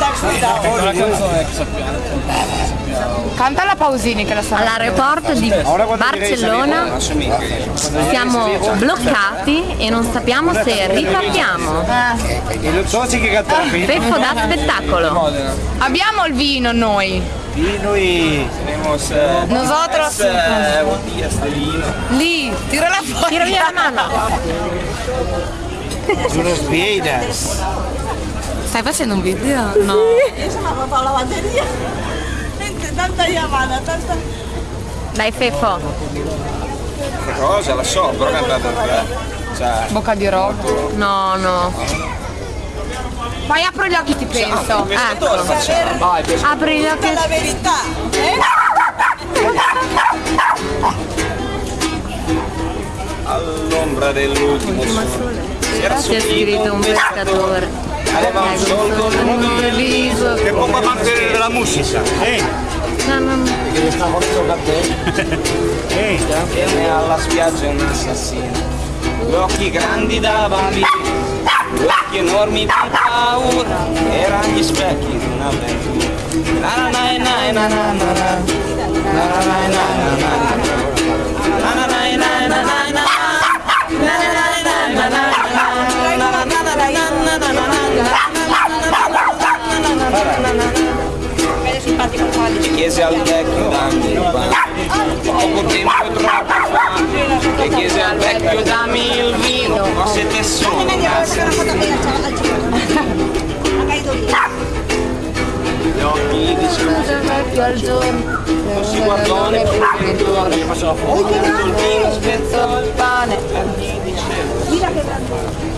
Una canzone che sappiamo. Canta la Pausini che la sa. All'aeroporto di Barcellona siamo bloccati e non sappiamo se ripartiamo. E non so se che cantare. Feffo da spettacolo. Abbiamo il vino noi. Vino y... Nosotros. Lì, tira la fuori. Tira via la mano. Unos piedras. Stai facendo un video? No. Io sono proprio la lavanderia. Tanta chiamata, tanta... Dai Feffo. Cosa la so, però cantata te. Cioè, Bocca di roba. No, no. Vai, apro gli occhi, ti penso. lo facciamo. Vai, Apri gli occhi. La verità, all'ombra dell'ultimo sole. C'è scritto un pescatore. Aveva un solco nel viso. Che bomba parte della musica. No, no, no. Che sta molto Viene alla spiaggia un assassino. Gli occhi grandi da bambino, gli occhi enormi di paura, erano gli specchi di un'avventura. Na na na na na na na na. Na na na na na na. Na na na na na na na. E chiese al vecchio dammi il vino, poco tempo e troppo fame. E chiese al vecchio dammi il vino, ma siete solo una gli occhi di Al giorno. non si guardò neppure intorno, il vino spezzò il pane e gli diceva